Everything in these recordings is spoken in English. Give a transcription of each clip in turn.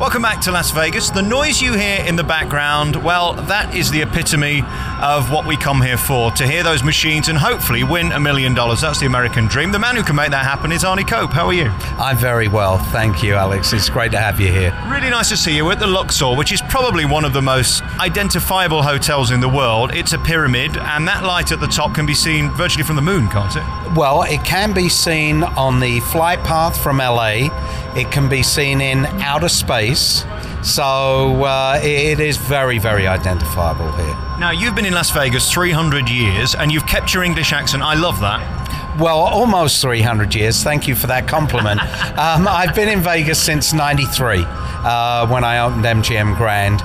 Welcome back to Las Vegas. The noise you hear in the background, well, that is the epitome of what we come here for, to hear those machines and hopefully win $1 million. That's the American dream. The man who can make that happen is Arnie. How are you? I'm very well, thank you, Alex. It's great to have you here. Really nice to see you at the Luxor, which is probably one of the most identifiable hotels in the world. It's a pyramid, and that light at the top can be seen virtually from the moon, can't it? Well, it can be seen on the flight path from LA. It can be seen in outer space. So it is very, very identifiable here. Now, you've been in Las Vegas 300 years, and you've kept your English accent. I love that. Well, almost 300 years. Thank you for that compliment. I've been in Vegas since '93 when I opened MGM Grand.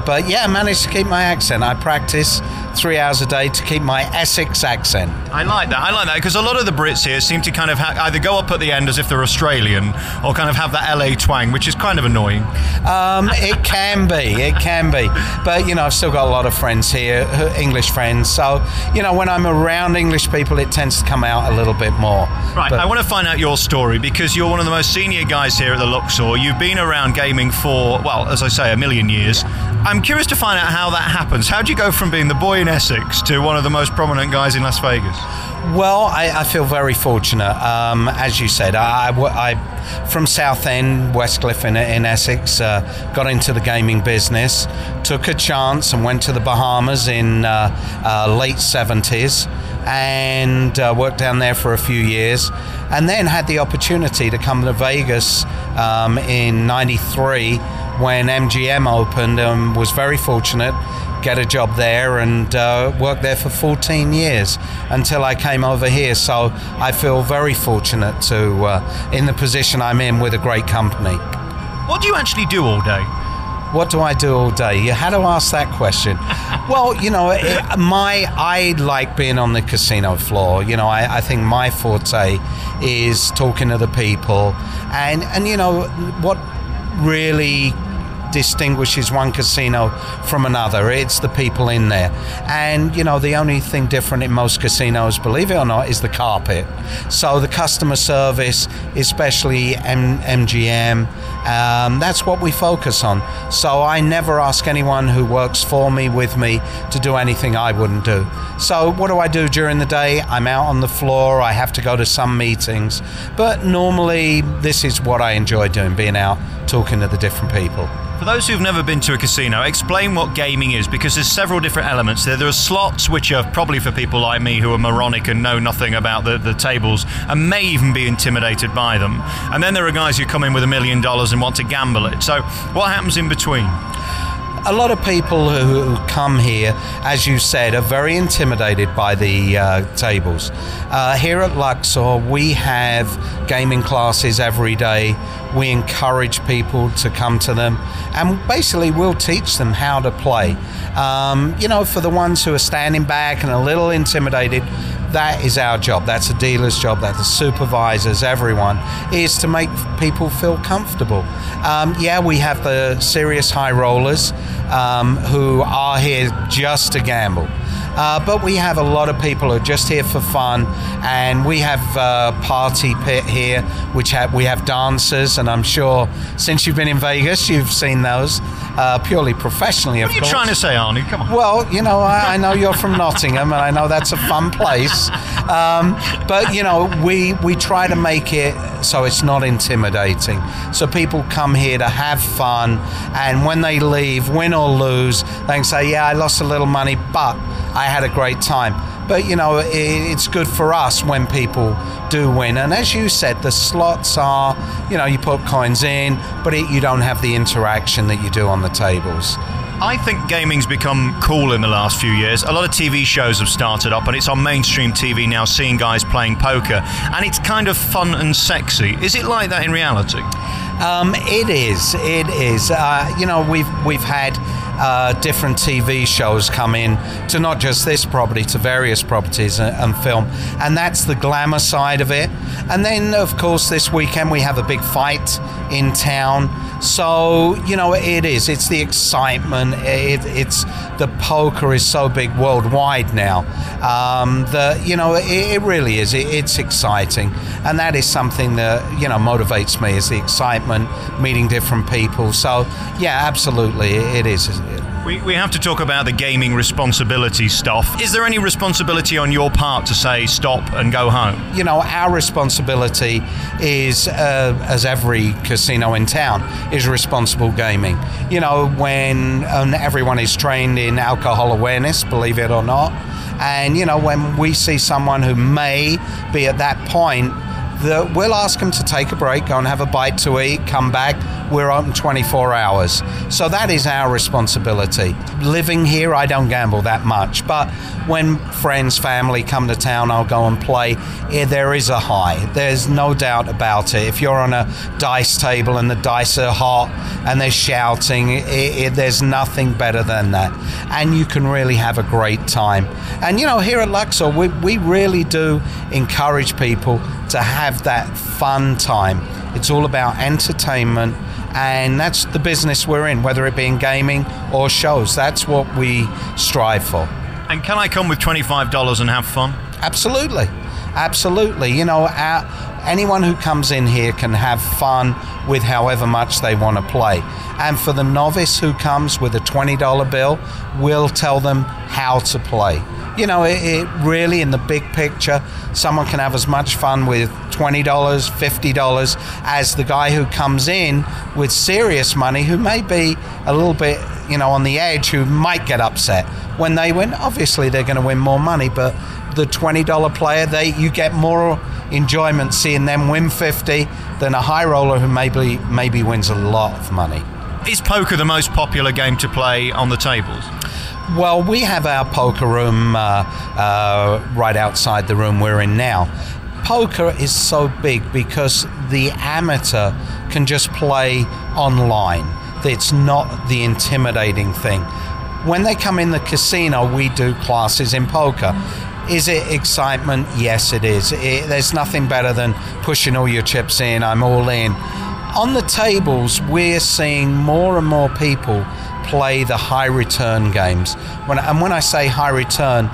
But yeah, I managed to keep my accent. I practice 3 hours a day to keep my Essex accent. I like that because a lot of the Brits here seem to kind of either go up at the end as if they're Australian or kind of have that LA twang, which is kind of annoying. It can be. But, you know, I've still got a lot of friends here, English friends. So, you know, when I'm around English people, it tends to come out a little bit more. Right, but I want to find out your story because you're one of the most senior guys here at the Luxor. You've been around gaming for, well, as I say, 1 million years. I'm curious to find out how that happens. How do you go from being the boy in Essex to one of the most prominent guys in Las Vegas? Well, I feel very fortunate. As you said, I from Southend, Westcliff in Essex, got into the gaming business, took a chance and went to the Bahamas in late 70s and worked down there for a few years, and then had the opportunity to come to Vegas in '93 when MGM opened, and was very fortunate, get a job there and worked there for 14 years until I came over here. So I feel very fortunate to in the position I'm in with a great company. What do you actually do all day? What do I do all day? You had to ask that question. Well, you know, I like being on the casino floor. You know, I think my forte is talking to the people, and you know what really distinguishes one casino from another. It's the people in there. And, you know, the only thing different in most casinos, believe it or not, is the carpet. So the customer service, especially MGM, that's what we focus on. So I never ask anyone who works for me, with me, to do anything I wouldn't do. So what do I do during the day? I'm out on the floor. I have to go to some meetings. But normally, this is what I enjoy doing, being out, talking to the different people. For those who've never been to a casino, explain what gaming is, because there's several different elements there. There are slots, which are probably for people like me who are moronic and know nothing about the tables and may even be intimidated by them. And then there are guys who come in with $1 million and want to gamble it. So what happens in between? A lot of people who come here, as you said, are very intimidated by the tables. Here at Luxor, we have gaming classes every day. We encourage people to come to them, and basically we'll teach them how to play. You know, for the ones who are standing back and a little intimidated, that is our job. That's a dealer's job. That's the supervisors, everyone, is to make people feel comfortable. Yeah, we have the serious high rollers who are here just to gamble. But we have a lot of people who are just here for fun, and we have a party pit here, which we have dancers, and I'm sure since you've been in Vegas, you've seen those, purely professionally, of course. What are you trying to say, Arnie? Come on. Well, you know, I know you're from Nottingham, and I know that's a fun place. But, you know, we try to make it so it's not intimidating. So people come here to have fun, and when they leave, win or lose, they can say, yeah, I lost a little money, but I had a great time. But, you know, it's good for us when people do win. And as you said, the slots are, you know, you put coins in, but you don't have the interaction that you do on the tables. I think gaming's become cool in the last few years. A lot of TV shows have started up, and it's on mainstream TV now, seeing guys playing poker, and it's kind of fun and sexy. Is it like that in reality? It is. You know, we've had different TV shows come in to not just this property, to various properties and film. And that's the glamour side of it. And then, of course, this weekend we have a big fight in town. So, you know, it's the excitement. It's the poker is so big worldwide now. It really is. It's exciting. And that is something that, you know, motivates me, is the excitement, meeting different people. So, yeah, absolutely, it is. We have to talk about the gaming responsibility stuff. Is there any responsibility on your part to say stop and go home? You know, our responsibility is, as every casino in town, is responsible gaming. You know, when everyone is trained in alcohol awareness, believe it or not, and, you know, when we see someone who may be at that point, we'll ask them to take a break, go and have a bite to eat, come back. We're open 24 hours. So that is our responsibility. Living here, I don't gamble that much, but when friends, family come to town, I'll go and play. There is a high. There's no doubt about it. If you're on a dice table and the dice are hot and they're shouting, there's nothing better than that. And you can really have a great time. And, you know, here at Luxor, we really do encourage people to have that fun time. It's all about entertainment, and that's the business we're in, whether it be in gaming or shows. That's what we strive for. And can I come with $25 and have fun? Absolutely. Absolutely. You know, anyone who comes in here can have fun with however much they want to play. And for the novice who comes with a $20 bill, we'll tell them how to play. You know, it really, in the big picture, someone can have as much fun with $20, $50 as the guy who comes in with serious money, who may be a little bit, you know, on the edge, who might get upset. When they win, obviously they're going to win more money, but the $20 player, you get more enjoyment seeing them win 50 than a high roller who maybe wins a lot of money. Is poker the most popular game to play on the tables? Well, we have our poker room right outside the room we're in now. Poker is so big because the amateur can just play online. It's not the intimidating thing. When they come in the casino, we do classes in poker. Is it excitement? Yes, it is. There's nothing better than pushing all your chips in, I'm all in. On the tables, we're seeing more and more people play the high return games. When I say high return,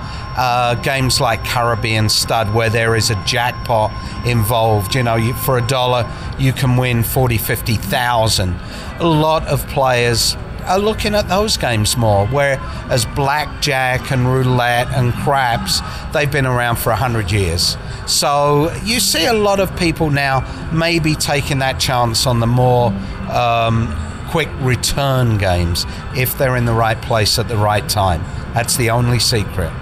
games like Caribbean Stud, where there is a jackpot involved. You know, for $1 you can win 40, 50,000. A lot of players are looking at those games more, whereas blackjack and roulette and craps, they've been around for 100 years. So you see a lot of people now maybe taking that chance on the more quick return games if they're in the right place at the right time. That's the only secret.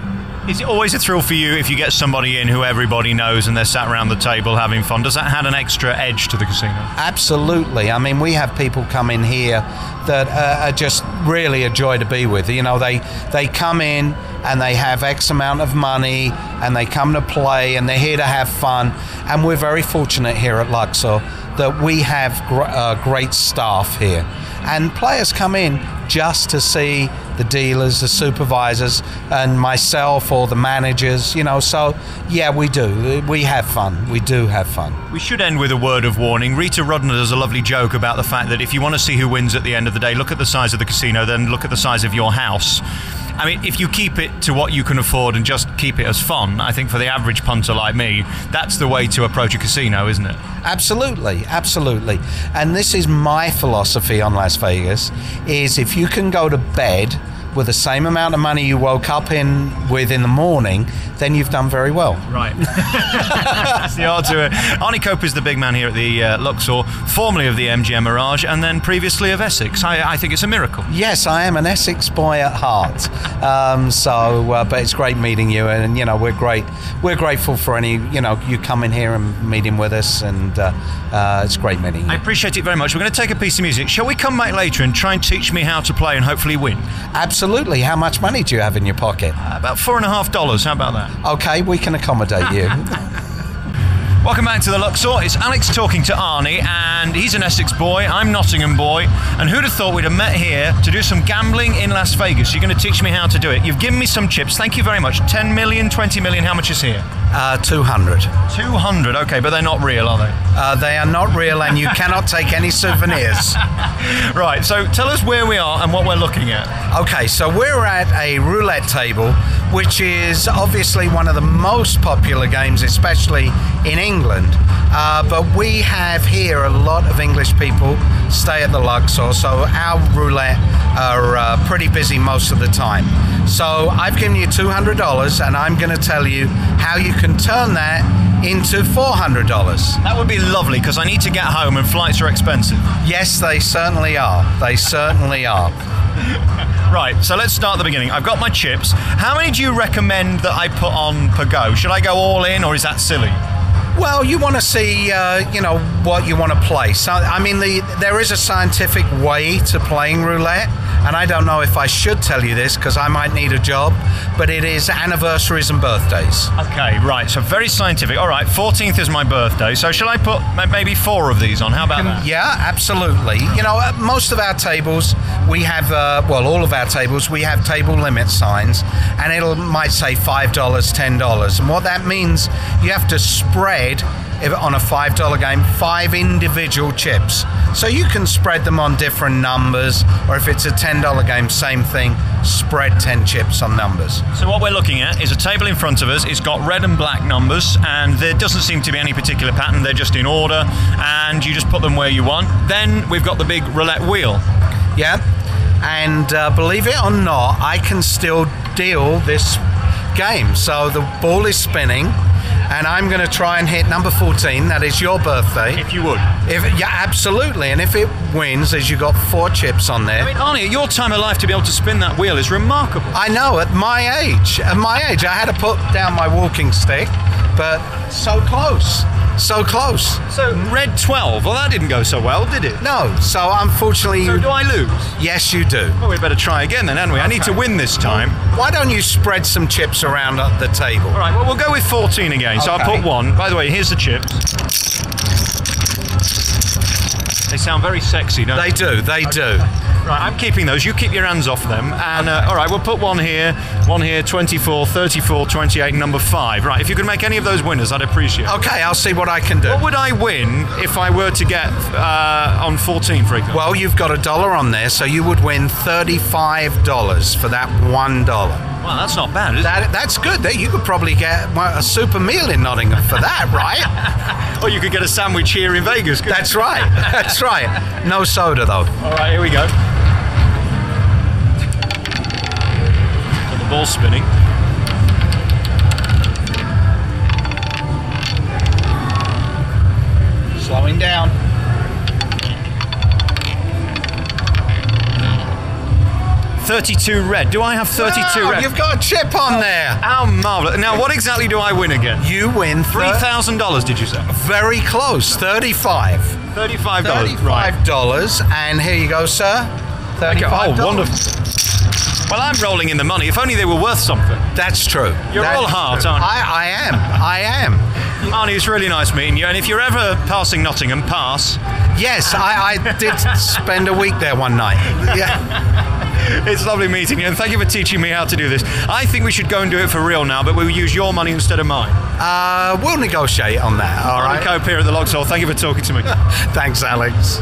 Is it always a thrill for you if you get somebody in who everybody knows and they're sat around the table having fun? Does that add an extra edge to the casino? Absolutely. I mean, we have people come in here that are just really a joy to be with. You know, they come in and they have X amount of money and they come to play and they're here to have fun. And we're very fortunate here at Luxor that we have great staff here. And players come in just to see the dealers, the supervisors, and myself or the managers, you know. So, yeah, we do. We have fun. We do have fun. We should end with a word of warning. Rita Rodner does a lovely joke about the fact that if you want to see who wins at the end of the day, look at the size of the casino, then look at the size of your house. I mean, if you keep it to what you can afford and just keep it as fun, I think for the average punter like me, that's the way to approach a casino, isn't it? Absolutely, absolutely. And this is my philosophy on Las Vegas, is if you can go to bed with the same amount of money you woke up with in the morning, then you've done very well. Right. That's the art to it. Arnie Cope is the big man here at the Luxor, formerly of the MGM Mirage, and then previously of Essex. I think it's a miracle. Yes, I am an Essex boy at heart. But it's great meeting you, and, you know, we're grateful for you coming here and meeting with us, and it's great meeting you. I appreciate it very much. We're going to take a piece of music. Shall we come back later and try and teach me how to play and hopefully win? Absolutely. How much money do you have in your pocket? About $4.50. How about that? Okay, we can accommodate you. Welcome back to the Luxor. It's Alex talking to Arnie, and he's an Essex boy, I'm Nottingham boy, and who'd have thought we'd have met here to do some gambling in Las Vegas? You're going to teach me how to do it. You've given me some chips, thank you very much. 10 million, 20 million, how much is here? 200. 200, okay, but they're not real, are they? They are not real, and you cannot take any souvenirs. Right, so tell us where we are and what we're looking at. Okay, so we're at a roulette table, which is obviously one of the most popular games, especially in England. But we have here a lot of English people stay at the Luxor, so our roulette are pretty busy most of the time. So I've given you $200, and I'm going to tell you how you can turn that into $400. That would be lovely, because I need to get home and flights are expensive. Yes, they certainly are. They certainly are. Right, so let's start at the beginning. I've got my chips. How many do you recommend that I put on per go? Should I go all in, or is that silly? Well, you want to see, what you want to play. So, I mean, there is a scientific way to playing roulette, and I don't know if I should tell you this because I might need a job, but it is anniversaries and birthdays. Okay, right, so very scientific. All right, 14th is my birthday, so shall I put maybe 4 of these on? How about that? Yeah, absolutely. You know, most of our tables, we have, all of our tables, we have table limit signs, and might say $5, $10, and what that means, you have to spread on a $5 game 5 individual chips, so you can spread them on different numbers, or if it's a $10 game, same thing, spread 10 chips on numbers. So what we're looking at is a table in front of us. It's got red and black numbers, and there doesn't seem to be any particular pattern. They're just in order, and you just put them where you want. Then we've got the big roulette wheel. Yeah, and believe it or not, I can still deal this game. So the ball is spinning, and I'm going to try and hit number 14. That is your birthday. If you would. Yeah, absolutely. And if it wins, as you got 4 chips on there. I mean, Arnie, at your time of life to be able to spin that wheel is remarkable. I know. At my age, I had to put down my walking stick, but so close. So close. So red 12. Well, that didn't go so well, did it? No. So unfortunately. So do I lose? Yes, you do. Well, we'd better try again then, hadn't we? I need to win this time. Why don't you spread some chips around at the table? All right. Well, we'll go with 14 again. So I'll put 1. By the way, here's the chips. They sound very sexy, don't they? They do. Right, I'm keeping those. You keep your hands off them. And all right, we'll put 1 here, 24, 34, 28, number 5. Right, if you could make any of those winners, I'd appreciate it. Okay, I'll see what I can do. What would I win if I were to get on 14, for example? Well, you've got $1 on there, so you would win $35 for that $1. Well, that's not bad, is it? That's good. You could probably get a super meal in Nottingham for that, right? Or you could get a sandwich here in Vegas. That's right. That's right. No soda, though. All right, here we go. So the ball's spinning. Slowing down. $32 red. Do I have 32 red? You've got a chip on there. How marvellous. Now, what exactly do I win again? You win $3,000, did you say? Very close. $35. $35. Right. $35. And here you go, sir. $35. Oh, wonderful. Well, I'm rolling in the money. If only they were worth something. That's true. You're all heart, aren't you? I am. Arnie, it's really nice meeting you. And if you're ever passing Nottingham, pass. Yes, I did spend a week there one night. Yeah. It's lovely meeting you, and thank you for teaching me how to do this. I think we should go and do it for real now, but we'll use your money instead of mine. We'll negotiate on that, all right? Cope here at the Luxor. Thank you for talking to me. Thanks, Alex.